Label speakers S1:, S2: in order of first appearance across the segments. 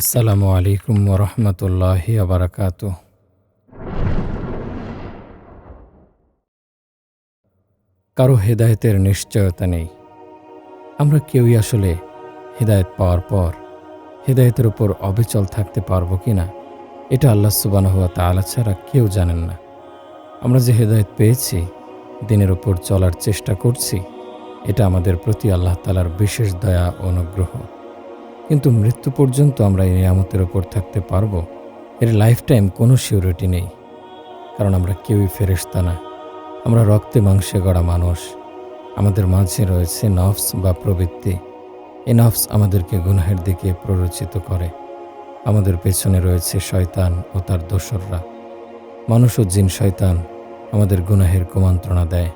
S1: আসসালামু আলাইকুম ওরহমতুল্লাহি আবরাকাতুহ। কারো হেদায়েতের নিশ্চয়তা নেই। আমরা কেউই আসলে হেদায়েত পাওয়ার পর হেদায়েতের উপর অবিচল থাকতে পারবো কিনা, এটা আল্লাহ সুবহানাহু ওয়া তাআলা ছাড়া কেউ জানেন না। আমরা যে হেদায়েত পেয়েছি, দিনের উপর চলার চেষ্টা করছি, এটা আমাদের প্রতি আল্লাহ তাআলার বিশেষ দয়া ও অনুগ্রহ। কিন্তু মৃত্যু পর্যন্ত আমরা এই নিয়ামতের উপর থাকতে পারবো, এর লাইফ টাইম কোনো সিউরিটি নেই। কারণ আমরা কেউই ফেরেশতা না। আমরা রক্তে মাংসে গড়া মানুষ। আমাদের মাঝে রয়েছে নফস বা প্রবৃত্তি। এই নফস আমাদেরকে গুনাহের দিকে প্ররোচিত করে। আমাদের পেছনে রয়েছে শয়তান ও তার দোসররা। মানুষ ও জিন শয়তান আমাদের গুনাহের কুমন্ত্রণা দেয়।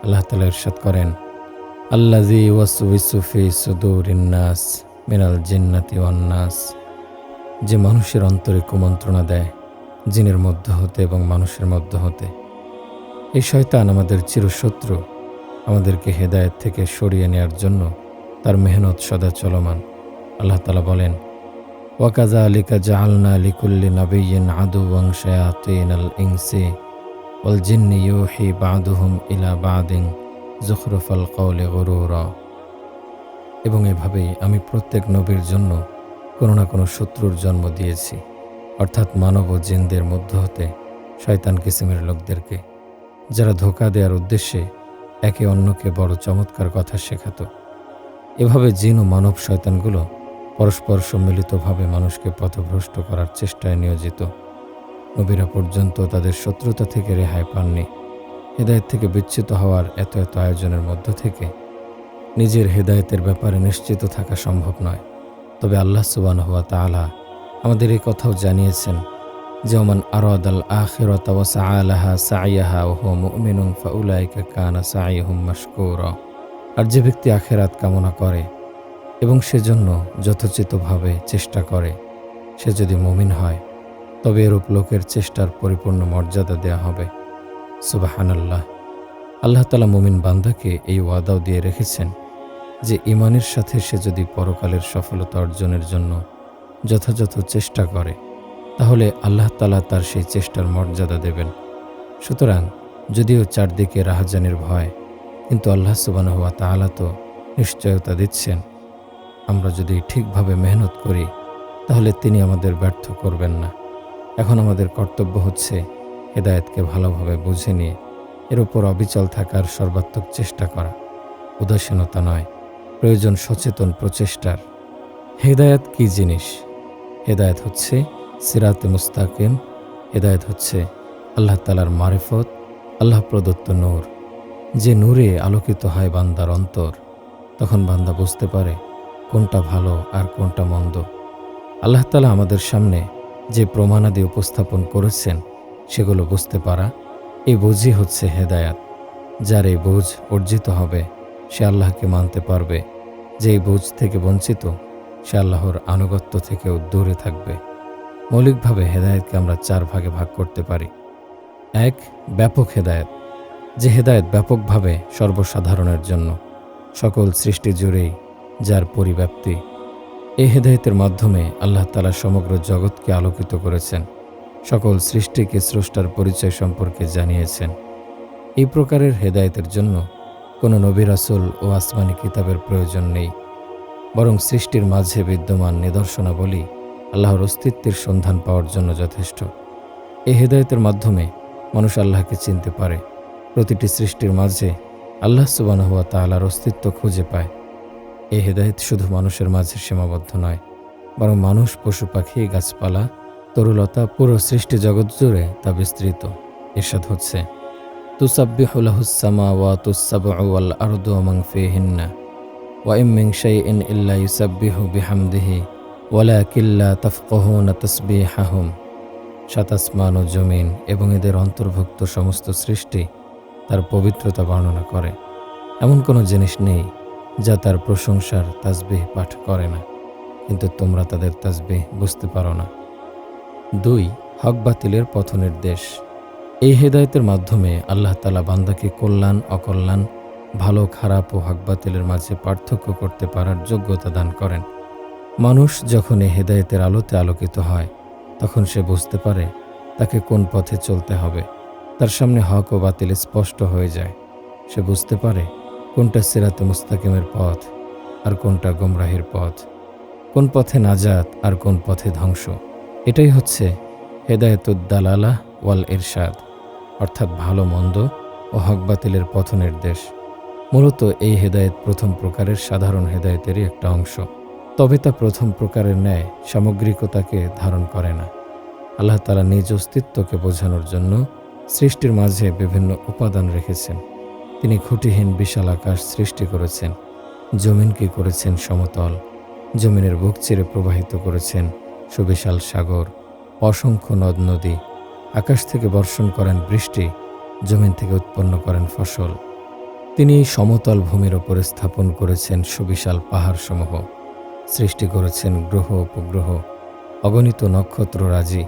S1: আল্লাহ তাআলা ইরশাদ করেন, আল্লাযী ইউওয়াসওয়িসু ফী সুদুরিন নাস মিনাল জিন্নাতি ওয়ান নাস। যে মানুষের অন্তরে কুমন্ত্রণা দেয়, জিনের মধ্য হতে এবং মানুষের মধ্য হতে। এই শয়তান আমাদের চিরশত্রু। আমাদেরকে হেদায়েত থেকে সরিয়ে নেয়ার জন্য তার মেহনত সদা চলমান। আল্লাহ তাআলা বলেন, ওয়াকাযালিকা জাআলনা লিকুল্লি নাবিয়্যিন আদুওয়ান শায়াতিনাল ইনসি ওয়াল জিন্নি ইউহি বা'দুহুম ইলা বা'দিন যুখরুফাল কওলি গুরুরা। এবং এভাবেই আমি প্রত্যেক নবীর জন্য কোনো না কোনো শত্রুর জন্ম দিয়েছি, অর্থাৎ মানব ও জিনদের মধ্য হতে শয়তান কিসিমের লোকদেরকে, যারা ধোঁকা দেওয়ার উদ্দেশ্যে একে অন্যকে বড় চমৎকার কথা শেখাতো। এভাবে জিন ও মানব শয়তানগুলো পরস্পর সম্মিলিতভাবে মানুষকে পথভ্রষ্ট করার চেষ্টায় নিয়োজিত। নবীরা পর্যন্ত তাদের শত্রুতা থেকে রেহাই পাননি। হেদায়েত থেকে বিচ্যুত হওয়ার এত আয়োজনের মধ্য থেকে নিজের হেদায়েতের ব্যাপারে নিশ্চিত থাকা সম্ভব নয়। তবে আল্লাহ সুবহানাহু ওয়া তাআলা আমাদের এই কথাও জানিয়েছেন যে, ওমান আরাদাল আখিরাতা ওয়া সাআ লাহা সা'য়াহা ওয়া হুয়া মুমিনুন ফাউলাইকা কানা সা'য়ুহুম মাশকুরা। আর যে ব্যক্তি আখিরাত কামনা করে এবং সেজন্য যথোচিতভাবে চেষ্টা করে, সে যদি মুমিন হয়, তবে এরূপ লোকের চেষ্টার পরিপূর্ণ মর্যাদা দেয়া হবে। সুবহানাল্লাহ। আল্লাহ তাআলা মুমিন বান্দাকে এই ওয়াদাও দিয়ে রেখেছেন যে ঈমানের সাথে সে যদি পরকালের সফলতা অর্জনের জন্য যথাযথ চেষ্টা করে, তাহলে আল্লাহ তাআলা তার সেই চেষ্টার মর্যাদা দেবেন। সুতরাং যদিও চারদিকে রাহাজানির ভয়, কিন্তু আল্লাহ সুবহানাহু ওয়া তাআলা তো নিশ্চয়তা দিচ্ছেন, আমরা যদি ঠিকভাবে মেহনত করি তাহলে তিনি আমাদের ব্যর্থ করবেন না। এখন আমাদের কর্তব্য হচ্ছে হেদায়েতকে ভালোভাবে বুঝে নিয়ে এর উপর অবিচল থাকার সর্বাত্মক চেষ্টা করা। উদাসীনতা নয়, প্রয়োজন সচেতন প্রচেষ্টার। হেদায়েত কী জিনিস? হেদায়েত হচ্ছে সিরাতে মুস্তাকিম। হেদায়েত হচ্ছে আল্লাহ তাআলার মারিফত, আল্লাহ প্রদত্ত নূর। যে নূরে আলোকিত হয় বান্দার অন্তর, তখন বান্দা বুঝতে পারে কোনটা ভালো আর কোনটা মন্দ। আল্লাহ তাআলা আমাদের সামনে যে প্রমাণাদি উপস্থাপন করেছেন, সেগুলো বুঝতে পারা, এই বুঝই হচ্ছে হেদায়াত। যার এই বুঝ অর্জিত হবে, সে আল্লাহকে মানতে পারবে। যে এই বুঝ থেকে বঞ্চিত, সে আল্লাহর আনুগত্য থেকেও দূরে থাকবে। মৌলিকভাবে হেদায়েতকে আমরা 4 ভাগে ভাগ করতে পারি। 1. ব্যাপক হেদায়েত, যে হেদায়েত ব্যাপকভাবে সর্বসাধারণের জন্য, সকল সৃষ্টি জুড়েই যার পরিব্যাপ্তি। এই হেদায়েতের মাধ্যমে আল্লাহ তাআলা সমগ্র জগৎকে আলোকিত করেছেন, সকল সৃষ্টিকে স্রষ্টার পরিচয় সম্পর্কে জানিয়েছেন। এই প্রকারের হেদায়েতের জন্য কোনো নবী রাসূল ও আসমানি কিতাবের প্রয়োজন নেই, বরং সৃষ্টির মাঝে বিদ্যমান নিদর্শনাবলী আল্লাহর অস্তিত্বের সন্ধান পাওয়ার জন্য যথেষ্ট। এই হেদায়েতের মাধ্যমে মানুষ আল্লাহকে চিনতে পারে। প্রতিটি সৃষ্টির মাঝে আল্লাহ সুবহানাহু ওয়া তাআলার অস্তিত্ব খুঁজে পায়। এই হেদায়েত শুধু মানুষের মাঝে সীমাবদ্ধ নয়, বরং মানুষ, পশু পাখি, গাছপালা, তরুলতা, পুরো সৃষ্টি জগৎ জুড়ে তা বিস্তৃত। ইরশাদ হচ্ছে, তুসাব্বিহু লাহুস সামাওয়াতুস সাবউ ওয়াল আরদু ওয়া মান ফীহিন্না ওয়া ইন মিন শাইইন ইল্লা ইউসাব্বিহু বিহামদিহি ওয়ালাকিন লা তাফকাহুনা তাসবিহাহুম। 7 আসমান ও জমিন এবং এদের অন্তর্ভুক্ত সমস্ত সৃষ্টি তার পবিত্রতা বর্ণনা করে। এমন কোনো জিনিস নেই যা তার প্রশংসার তাসবিহ পাঠ করে না, কিন্তু তোমরা তাদের তাসবিহ বুঝতে পারো না। 2. হক বাতিলের পথ নির্দেশ। এই হেদায়েতের মাধ্যমে আল্লাহ তাআলা বান্দাকে কল্যাণ, অকল্যাণ, ভালো খারাপ ও হক বাতিলের মাঝে পার্থক্য করতে পারার যোগ্যতা দান করেন। মানুষ যখন এই হেদায়েতের আলোতে আলোকিত হয়, তখন সে বুঝতে পারে তাকে কোন পথে চলতে হবে। তার সামনে হক ও বাতিল স্পষ্ট হয়ে যায়। সে বুঝতে পারে কোনটা সিরাতে মুস্তাকিমের পথ আর কোনটা গোমরাহির পথ, কোন পথে নাজাত আর কোন পথে ধ্বংস। এটাই হচ্ছে হেদায়েতুদ দালালাহ ওয়াল ইরশাদ, অর্থাৎ ভালো মন্দ ও হক বাতিলের পথ নির্দেশ। মূলত এই হেদায়েত প্রথম প্রকারের সাধারণ হেদায়েতেরই একটা অংশ, তবে তা প্রথম প্রকারের ন্যায় সামগ্রিকতাকে ধারণ করে না। আল্লাহ তাআলা নিজ অস্তিত্বকে বোঝানোর জন্য সৃষ্টির মাঝে বিভিন্ন উপাদান রেখেছেন। তিনি খুঁটিহীন বিশাল আকাশ সৃষ্টি করেছেন, জমিনকে করেছেন সমতল, জমিনের বুক চিরে প্রবাহিত করেছেন সুবিশাল সাগর, অসংখ্য নদ নদী। আকাশ থেকে বর্ষণ করেন বৃষ্টি, জমিন থেকে উৎপন্ন করেন ফসল। তিনি এই সমতল ভূমির ওপরে স্থাপন করেছেন সুবিশাল পাহাড়সমূহ, সৃষ্টি করেছেন গ্রহ উপগ্রহ, অগণিত নক্ষত্ররাজি।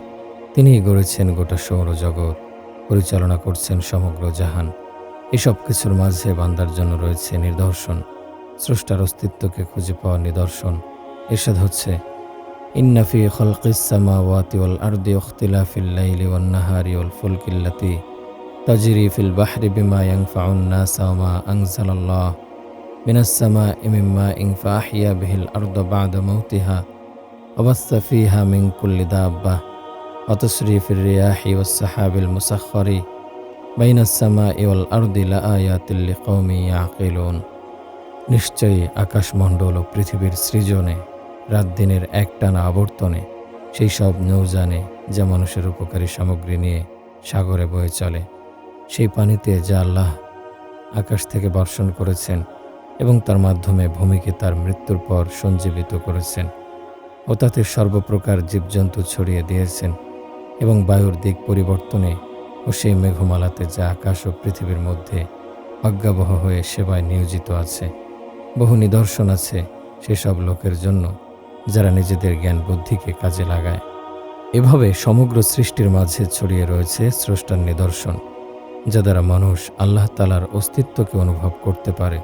S1: তিনিই গড়েছেন গোটা সৌরজগৎ, পরিচালনা করছেন সমগ্র জাহান। এসব কিছুর মাঝে বান্দার জন্য রয়েছে নিদর্শন, স্রষ্টার অস্তিত্বকে খুঁজে পাওয়ার নিদর্শন। এরশাদ হচ্ছে, ইন্না ফি খালকিস সামাওয়াতি ওয়াল আরদি ইখতিলাফিল লাইলি ওয়ান নাহারি ওয়াল ফুলকিল্লাতি তাজরি ফিল বাহরি বিমা ইয়ানফাউন নাসা ওয়া মা আনজালাল্লাহু মিনাস সামাই মিন মাইন ফাআহইয়া বিহিল আরদা বা'দা মাউতিহা ওয়া বাসসা ফিহা মিন কুল্লি দাব্বাহ ওয়া তাসরিফির রিয়াহি ওয়াস সাহাবিল মুসাখখারি বাইনাস সামাই ওয়াল আরদি লাআয়াতিল লিকাওমিন ইয়াকিলুন। নিশ্চয়ই আকাশমণ্ডল ও পৃথিবীর সৃজনে, রাত দিনের একটানা আবর্তনে, সেই সব নৌযানে যা মানুষের উপকারী সামগ্রী নিয়ে সাগরে বয়ে চলে, সেই পানিতে যা আল্লাহ আকাশ থেকে বর্ষণ করেছেন এবং তার মাধ্যমে ভূমিকে তার মৃত্যুর পর সঞ্জীবিত করেছেন ও তাতে সর্বপ্রকার জীবজন্তু ছড়িয়ে দিয়েছেন, এবং বায়ুর দিক পরিবর্তনে ও সেই মেঘমালাতে যা আকাশ ও পৃথিবীর মধ্যে অজ্ঞাবহ হয়ে সেবায় নিয়োজিত আছে। বহু নিদর্শন আছে সেসব লোকের জন্য যারা নিজেদের জ্ঞান বুদ্ধিকে কাজে লাগায়। এভাবে সমগ্র সৃষ্টির মাঝে ছড়িয়ে রয়েছে স্রষ্টার নিদর্শন, যা দ্বারা মানুষ আল্লাহ তাআলার অস্তিত্বকে অনুভব করতে পারে,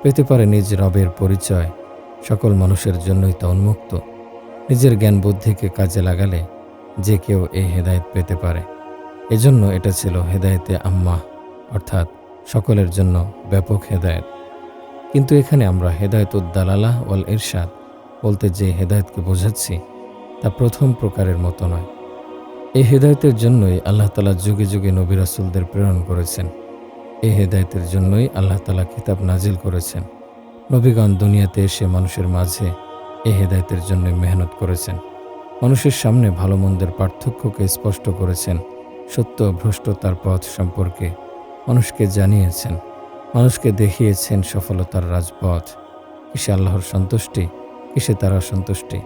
S1: পেতে পারে নিজ রবের পরিচয়। সকল মানুষের জন্যই তা উন্মুক্ত। নিজের জ্ঞান বুদ্ধিকে কাজে লাগালে যে কেউ এই হেদায়েত পেতে পারে। এজন্য এটা ছিল হেদায়েতে আম্মা, অর্থাৎ সকলের জন্য ব্যাপক হেদায়েত। কিন্তু এখানে আমরা হেদায়েতুদ দালালাহ ওয়াল ইরশাদ বলতে যে হেদায়েতকে বোঝাচ্ছি, তা প্রথম প্রকারের মতো নয়। এই হেদায়েতের জন্যই আল্লাহ তাআলা যুগে যুগে নবী রাসূলদের প্রেরণ করেছেন। এই হেদায়েতের জন্যই আল্লাহ তাআলা কিতাব নাজিল করেছেন। নবীগণ দুনিয়াতে এসে মানুষের মাঝে এই হেদায়েতের জন্য মেহনত করেছেন। মানুষের সামনে ভালো মন্দের পার্থক্যকে স্পষ্ট করেছেন, সত্য ও ভ্রষ্টতার পথ সম্পর্কে মানুষকে জানিয়েছেন, মানুষকে দেখিয়েছেন সফলতার রাজপথ, কিসে আল্লাহর সন্তুষ্টি, কিসে তার অসন্তুষ্টি,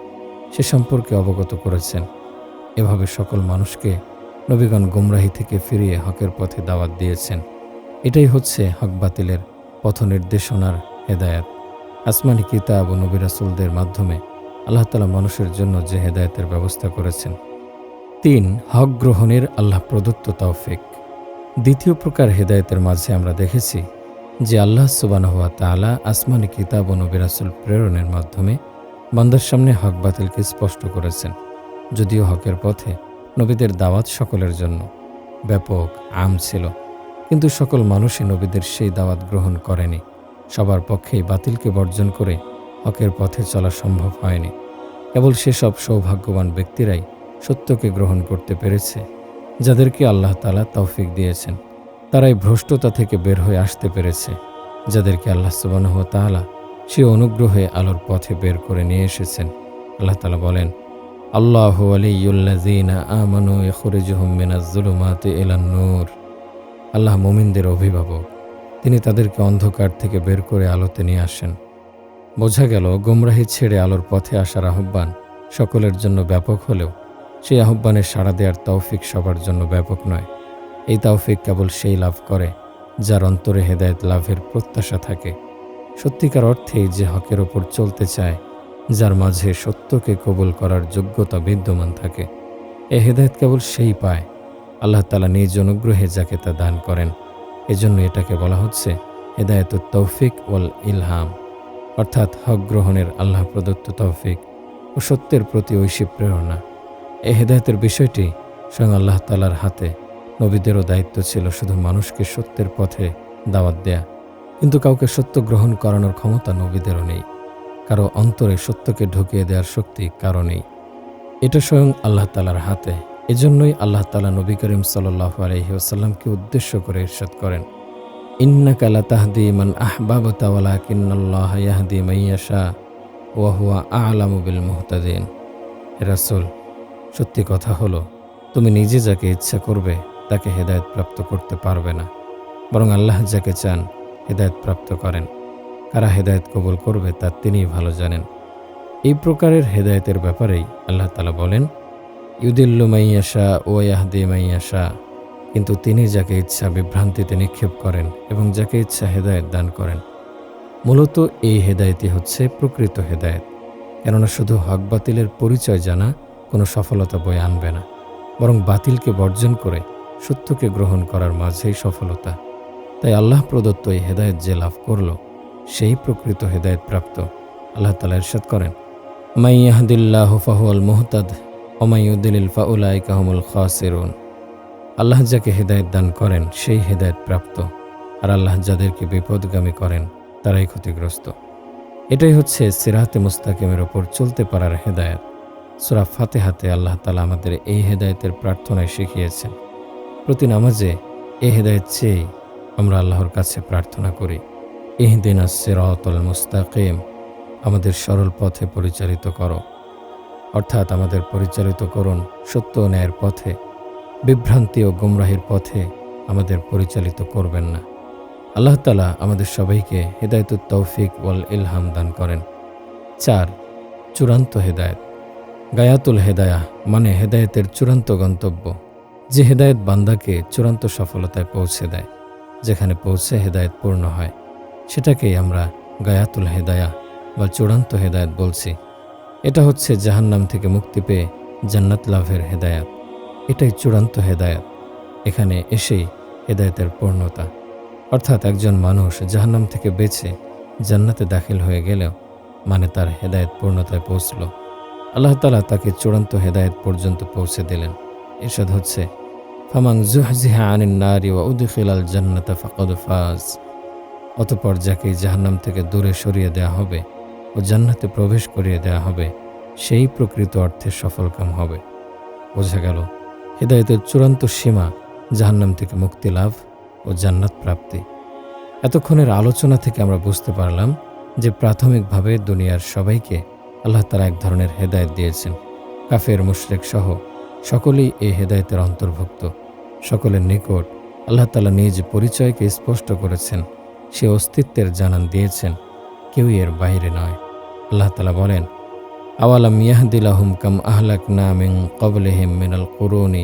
S1: সে সম্পর্কে অবগত করেছেন। এভাবে সকল মানুষকে নবীগণ গুমরাহি থেকে ফিরিয়ে হকের পথে দাওয়াত দিয়েছেন। এটাই হচ্ছে হক বাতিলের পথ নির্দেশনার হেদায়েত। আসমানি কিতাব ও নবী রাসূলদের মাধ্যমে আল্লাহ তাআলা মানুষের জন্য যে হেদায়েতের ব্যবস্থা করেছেন। ৩. হক গ্রহণের আল্লাহ প্রদত্ত তৌফিক। দ্বিতীয় প্রকার হেদায়েতের মাঝে আমরা দেখেছি যে আল্লাহ সুবহানাহু ওয়া তাআলা আসমানি কিতাব ও নবী রাসূল প্রেরণের মাধ্যমে বান্দার সামনে হক বাতিলকে স্পষ্ট করেছেন। যদিও হকের পথে নবীদের দাওয়াত সকলের জন্য ব্যাপক আম ছিল, কিন্তু সকল মানুষই নবীদের সেই দাওয়াত গ্রহণ করেনি। সবার পক্ষেই বাতিলকে বর্জন করে হকের পথে চলা সম্ভব হয়নি। কেবল সেসব সৌভাগ্যবান ব্যক্তিরাই সত্যকে গ্রহণ করতে পেরেছে, যাদেরকে আল্লাহ তাআলা তৌফিক দিয়েছেন। তারাই ভ্রষ্টতা থেকে বের হয়ে আসতে পেরেছে, যাদেরকে আল্লাহ সুবহানাহু ওয়া তাআলা সে অনুগ্রহে আলোর পথে বের করে নিয়ে এসেছেন। আল্লাহ তাআলা বলেন, আল্লাহু ওয়ালিয়্যুল্লাযীনা আমানু ইখরিজুহুম মিনাজ-যুলুমাতি ইলান-নূর। আল্লাহ মুমিনদের অভিভাবক, তিনি তাদেরকে অন্ধকার থেকে বের করে আলোতে নিয়ে আসেন। বোঝা গেল গোমরাহি ছেড়ে আলোর পথে আসার আহ্বান সকলের জন্য ব্যাপক হলেও সেই আহ্বানে সাড়া দেওয়ার তৌফিক সবার জন্য ব্যাপক নয়। এই তৌফিক কেবল সেই লাভ করে যার অন্তরে হেদায়েত লাভের প্রত্যাশা থাকে, সত্যিকার অর্থেই যে হকের ওপর চলতে চায়, যার মাঝে সত্যকে কবুল করার যোগ্যতা বিদ্যমান থাকে। এ হেদায়েত কেবল সেই পায়, আল্লাহ তাআলা নিজ অনুগ্রহে যাকে তা দান করেন। এজন্য এটাকে বলা হচ্ছে হেদায়েতুত তৌফিক ওয়াল ইলহাম, অর্থাৎ হক গ্রহণের আল্লাহ প্রদত্ত তৌফিক ও সত্যের প্রতি ঐশী প্রেরণা। এই হেদায়েতের বিষয়টি স্বয়ং আল্লাহ তাআলার হাতে। নবীদেরও দায়িত্ব ছিল শুধু মানুষকে সত্যের পথে দাওয়াত দেয়া, কিন্তু কাউকে সত্য গ্রহণ করানোর ক্ষমতা নবীদেরও নেই। কারো অন্তরে সত্যকে ঢুকিয়ে দেওয়ার শক্তি কারো নেই। এটা স্বয়ং আল্লাহ তাআলার হাতে। এজন্যই আল্লাহ তাআলা নবী করিম সাল্লাল্লাহু আলাইহি ওয়াসাল্লামকে উদ্দেশ্য করে ইরশাদ করেন, ইন্নাকা লাতাহদি মান আহবাবতা ওয়ালাকিন্নাল্লাহা ইয়াহদি মান ইয়াশা ওয়া হুয়া আ'লামু বিল মুহতাদিন। হে রাসূল, সত্যি কথা হলো, তুমি নিজে যাকে ইচ্ছা করবে তাকে হেদায়েত প্রাপ্ত করতে পারবে না, বরং আল্লাহ যাকে চান হেদায়েত প্রাপ্ত করেন। কারা হেদায়েত কবুল করবে তা তিনিই ভালো জানেন। এই প্রকারের হেদায়েতের ব্যাপারেই আল্লাহ তাআলা বলেন, ইউদিল্লু মান ইয়াশা ওয়া ইয়াহদি মান ইয়াশা। কিন্তু তিনি যাকে ইচ্ছা বিভ্রান্তিতে নিক্ষেপ করেন এবং যাকে ইচ্ছা হেদায়েত দান করেন। মূলত এই হেদায়েতই হচ্ছে প্রকৃত হেদায়েত। কেননা শুধু হক বাতিলের পরিচয় জানা কোনো সফলতা বয়ে আনবে না, বরং বাতিলকে বর্জন করে সত্যকে গ্রহণ করার মাঝেই সফলতা। তাই আল্লাহ প্রদত্ত এই হেদায়েত যে লাভ করল, সেই প্রকৃত হেদায়েত প্রাপ্ত। আল্লাহ তাআলা ইরশাদ করেন, মান ইয়াহদিল্লাহু ফাহুয়াল মুহতাদ ওয়া মান ইউদ্লিল ফাউলাইকা হুমুল খাসিরুন। আল্লাহ যাকে হেদায়েত দান করেন সেই হেদায়েত প্রাপ্ত, আর আল্লাহ যাদেরকে বিপদগামী করেন তারাই ক্ষতিগ্রস্ত। এটাই হচ্ছে সিরাতে মুস্তাকিমের ওপর চলতে পারার হেদায়েত। সূরা ফাতিহাতে আল্লাহ তাআলা আমাদের এই হেদায়েতের প্রার্থনায় শিখিয়েছেন। প্রতি নামাজে এই হেদায়েত চেয়ে আমরা আল্লাহর কাছে প্রার্থনা করি, ইহদিনাস সিরাতাল মুস্তাকিম, আমাদের সরল পথে পরিচালিত করো। অর্থাৎ আমাদের পরিচালিত করুন সত্য ও ন্যায়ের পথে, বিভ্রান্তি ও গুমরাহির পথে আমাদের পরিচালিত করবেন না। আল্লাহ তাআলা আমাদের সবাইকে হেদায়েতুত তৌফিক ওয়াল ইলহাম দান করেন। 4. চূড়ান্ত হেদায়েত। গায়াতুল হেদায়াহ মানে হেদায়েতের চূড়ান্ত গন্তব্য। যে হেদায়েত বান্দাকে চূড়ান্ত সফলতায় পৌঁছে দেয়, যেখানে পৌঁছে হেদায়েত পূর্ণ হয়, সেটাকেই আমরা গায়াতুল হেদায়াহ বা চূড়ান্ত হেদায়েত বলছি। এটা হচ্ছে জাহান্নাম থেকে মুক্তি পেয়ে জান্নাত লাভের হেদায়েত। এটাই চূড়ান্ত হেদায়েত। এখানে এসেই হেদায়েতের পূর্ণতা। অর্থাৎ একজন মানুষ জাহান্নাম থেকে বেঁচে জান্নাতে দাখিল হয়ে গেলেও মানে তার হেদায়েত পূর্ণতায় পৌঁছল। আল্লাহ তাআলা তাকে চূড়ান্ত হেদায়েত পর্যন্ত পৌঁছে দিলেন। ইরশাদ হচ্ছে, ফামান যুহজিহা আনিন নারি ওয়া উদখিলাল জান্নাতা ফাকাদ ফাজ। অতঃপর যাকে জাহান্নাম থেকে দূরে সরিয়ে দেয়া হবে ও জান্নাতে প্রবেশ করিয়ে দেয়া হবে, সেই প্রকৃত অর্থে সফলকাম হবে। বোঝা গেল হেদায়েতের চূড়ান্ত সীমা জাহান্নাম থেকে মুক্তি লাভ ও জান্নাত প্রাপ্তি। এতক্ষণের আলোচনা থেকে আমরা বুঝতে পারলাম যে প্রাথমিকভাবে দুনিয়ার সবাইকে আল্লাহ তাআলা এক ধরনের হেদায়েত দিয়েছেন। কাফের মুশরিক সহ সকলেই এই হেদায়েতের অন্তর্ভুক্ত। সকলের নিকট আল্লাহ তাআলা নিজ পরিচয়কে স্পষ্ট করেছেন, সে অস্তিত্বের জানান দিয়েছেন, কেউই এর বাইরে নয়। আল্লাহ তাআলা বলেন, আওয়ালাম ইয়াহদি লাহুম কাম আহলাকনা মিন ক্বাবলিহিম মিনাল কুরুনি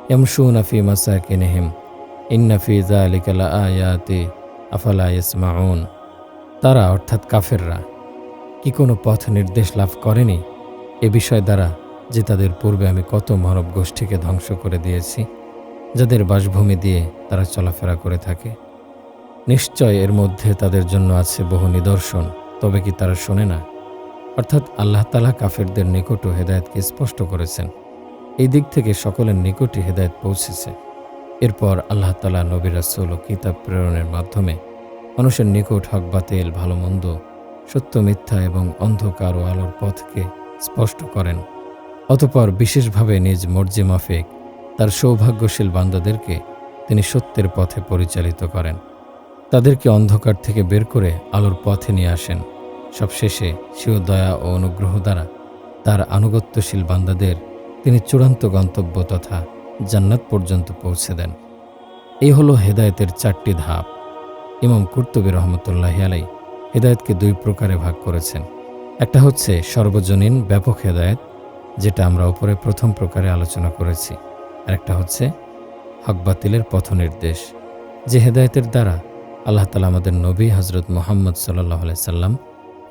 S1: ইয়ামশুনা ফি মাসাকিনিহিম ইন্না ফি যালিকা লাআয়াতি আফালা ইয়াসমাউন। তারা অর্থাৎ কাফেররা কি কোনো পথ নির্দেশ লাভ করেনি এ বিষয় দ্বারা যে তাদের পূর্বে আমি কত মানব গোষ্ঠীকে ধ্বংস করে দিয়েছি, যাদের বাসভূমি দিয়ে তারা চলাফেরা করে থাকে। নিশ্চয় এর মধ্যে তাদের জন্য আছে বহু নিদর্শন, তবে কি তারা শোনে না? অর্থাৎ আল্লাহ তাআলা কাফেরদের নিকটও হেদায়েতকে স্পষ্ট করেছেন। এই দিক থেকে সকলের নিকটই হেদায়েত পৌঁছেছে। এরপর আল্লাহ তাআলা নবী রাসূল ও কিতাব প্রেরণের মাধ্যমে মানুষের নিকট হক বাতিল, ভালো মন্দ, সত্য মিথ্যা এবং অন্ধকার ও আলোর পথকে স্পষ্ট করেন। অতঃপর বিশেষভাবে নিজ মর্জি মাফিক তার সৌভাগ্যশীল বান্দাদেরকে তিনি সত্যের পথে পরিচালিত করেন, তাদেরকে অন্ধকার থেকে বের করে আলোর পথে নিয়ে আসেন। সবশেষে স্বীয় দয়া ও অনুগ্রহ দ্বারা তার আনুগত্যশীল বান্দাদের তিনি চূড়ান্ত গন্তব্য তথা জান্নাত পর্যন্ত পৌঁছে দেন। এই হলো হেদায়েতের 4টি ধাপ। ইমাম কুরতুবী রহমতুল্লাহি আলাইহি হেদায়েতকে 2 প্রকারে ভাগ করেছেন। একটা হচ্ছে সর্বজনীন ব্যাপক হেদায়েত, যেটা আমরা উপরে প্রথম প্রকারে আলোচনা করেছি। আর একটা হচ্ছে হক বাতিলের পথ নির্দেশ, যে হেদায়েতের দ্বারা আল্লাহ তাআলা আমাদের নবী হযরত মুহাম্মদ সাল্লাল্লাহু আলাইহি সাল্লাম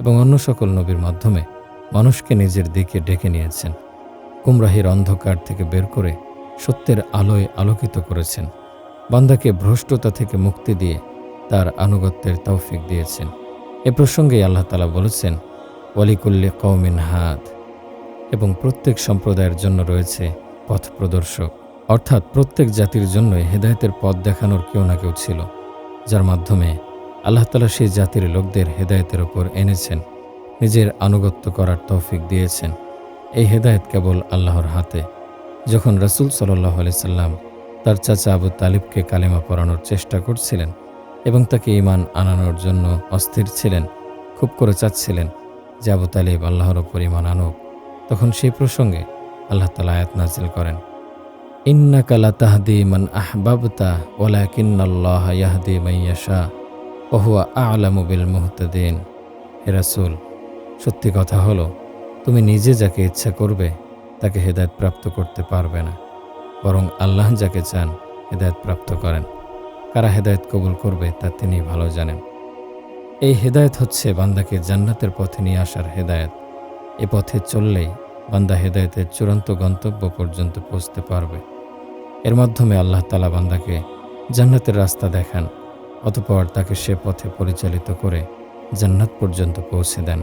S1: এবং অন্য সকল নবীর মাধ্যমে মানুষকে নিজের দিকে ডেকে নিয়েছেন, গুমরাহির অন্ধকার থেকে বের করে সত্যের আলোয় আলোকিত করেছেন, বান্দাকে ভ্রষ্টতা থেকে মুক্তি দিয়ে তার আনুগত্যের তৌফিক দিয়েছেন। এ প্রসঙ্গে আল্লাহ তাআলা বলেছেন, ওয়ালিকুল্লি কওমিন হাদ, এবং প্রত্যেক সম্প্রদায়ের জন্য রয়েছে পথ প্রদর্শক। অর্থাৎ প্রত্যেক জাতির জন্যই হেদায়েতের পথ দেখানোর কেউ না কেউ ছিল, যার মাধ্যমে আল্লাহ তাআলা সেই জাতির লোকদের হেদায়েতের ওপর এনেছেন, নিজের আনুগত্য করার তৌফিক দিয়েছেন। এই হেদায়েত কেবল আল্লাহর হাতে। যখন রাসূল সাল্লাল্লাহু আলাইহি সাল্লাম তার চাচা আবু তালিবকে কালেমা পড়ানোর চেষ্টা করছিলেন এবং তাকে ঈমান আনানোর জন্য অস্থির ছিলেন, খুব করে চাচ্ছিলেন যে আবু তালিব আল্লাহর ওপর ঈমান আনুক, তখন সেই প্রসঙ্গে আল্লাহ তাআলা আয়াত নাযিল করেন, ইন্নাকা লাতাহদি মান আহবাবতা ওয়ালাকিন্নাল্লাহা ইয়াহদি মান ইয়াশা ওয়া হুয়া আ'লামু বিল মুহতাদিন। হে রাসূল, সত্যি কথা হলো, তুমি নিজে যাকে ইচ্ছা করবে তাকে হেদায়েত প্রাপ্ত করতে পারবে না, বরং আল্লাহ যাকে চান হেদায়েত প্রাপ্ত করেন। কারা হেদায়েত কবুল করবে তা তিনি ভালো জানেন। এই হেদায়েত হচ্ছে বান্দাকে জান্নাতের পথে নিয়ে আসার হেদায়েত। এ পথে চললেই বান্দা হেদায়েতের চূড়ান্ত গন্তব্য পর্যন্ত পৌঁছতে পারবে। এর মাধ্যমে আল্লাহ তাআলা বান্দাকে জান্নাতের রাস্তা দেখান, অতঃপর তাকে সে পথে পরিচালিত করে জান্নাত পর্যন্ত পৌঁছে দেন।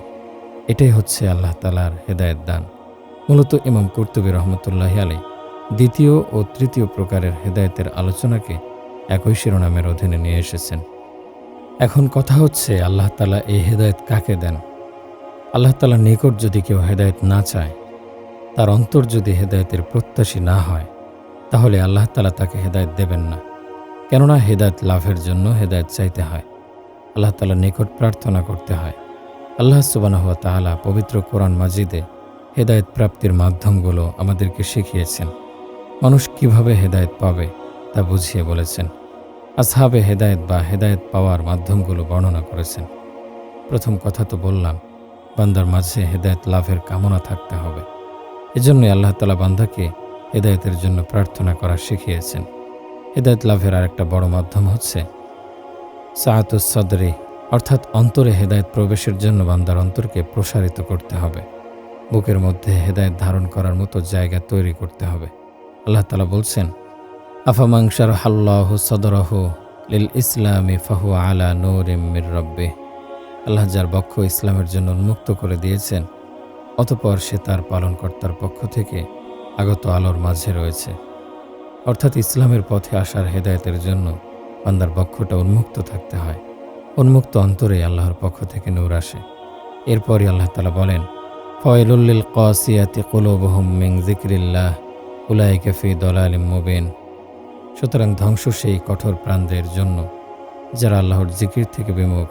S1: এটাই হচ্ছে আল্লাহ তাআলার হেদায়েত দান। মূলত ইমাম কুরতুবী রহমতুল্লাহি আলাইহি দ্বিতীয় ও তৃতীয় প্রকারের হেদায়েতের আলোচনাকে একই শিরোনামের অধীনে নিয়ে এসেছেন। এখন কথা হচ্ছে, আল্লাহ তাআলা এই হেদায়েত কাকে দেন? আল্লাহ তাআলার নিকট যদি কেউ হেদায়েত না চায়, তার অন্তর যদি হেদায়েতের প্রত্যাশী না হয়, তাহলে আল্লাহ তাআলা তাকে হেদায়েত দেবেন না। কেননা হেদায়েত লাভের জন্য হেদায়েত চাইতে হয়, আল্লাহ তাআলার নিকট প্রার্থনা করতে হয়। আল্লাহ সুবহানাহু ওয়া তাআলা পবিত্র কোরআন মাজিদে হেদায়েত প্রাপ্তির মাধ্যমগুলো আমাদেরকে শিখিয়েছেন। মানুষ কিভাবে হেদায়েত পাবে তা বুঝিয়ে বলেছেন। আসহাবে হেদায়েত বা হেদায়েত পাওয়ার মাধ্যমগুলো বর্ণনা করেছেন। প্রথম কথা তো বললাম, বান্দার মাঝে হেদায়েত লাভের কামনা থাকতে হবে। এজন্যই আল্লাহ তাআলা বান্দাকে হেদায়েতের জন্য প্রার্থনা করা শিখিয়েছেন। হেদায়েত লাভের আরেকটা বড় মাধ্যম হচ্ছে সাআতুস সদরি, অর্থাৎ অন্তরে হেদায়েত প্রবেশের জন্য বান্দার অন্তরকে প্রসারিত করতে হবে। বুকের মধ্যে হেদায়েত ধারণ করার মতো জায়গা তৈরি করতে হবে। আল্লাহ তাআলা বলছেন, আফামান শারাহাল্লাহু সাদরাহু লিল ইসলামি ফাহুয়া আলা নূরিম মির রাব্বিহ। আল্লাহ যার বক্ষ ইসলামের জন্য উন্মুক্ত করে দিয়েছেন, অতঃপর সে তার পালনকর্তার পক্ষ থেকে আগত আলোর মাঝে রয়েছে। অর্থাৎ ইসলামের পথে আসার হেদায়েতের জন্য বান্দার বক্ষটা উন্মুক্ত থাকতে হয়। উন্মুক্ত অন্তরে আল্লাহর পক্ষ থেকে নূর আসে। এরপরই আল্লাহ তাআলা বলেন, ফাওয়াইলুল লিল কাসিয়াতি কুলুবুহুম মিন যিকরিল্লাহ উলাইকা ফি দালালিম মুবিন। সুতরাং ধ্বংস সেই কঠোর প্রাণদের জন্য যারা আল্লাহর জিকির থেকে বিমুখ,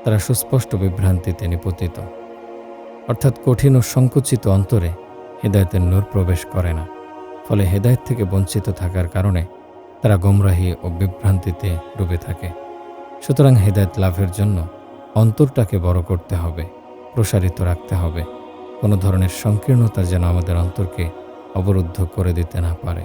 S1: তারা সুস্পষ্ট বিভ্রান্তিতে নিপতিত। অর্থাৎ কঠিন ও সংকুচিত অন্তরে হেদায়েতের নূর প্রবেশ করে না। ফলে হেদায়েত থেকে বঞ্চিত থাকার কারণে তারা গোমরাহি ও বিভ্রান্তিতে ডুবে থাকে। সুতরাং হেদায়েত লাভের জন্য অন্তরটাকে বড় করতে হবে, প্রসারিত রাখতে হবে। কোনো ধরনের সংকীর্ণতা যেন আমাদের অন্তরকে অবরুদ্ধ করে দিতে না পারে।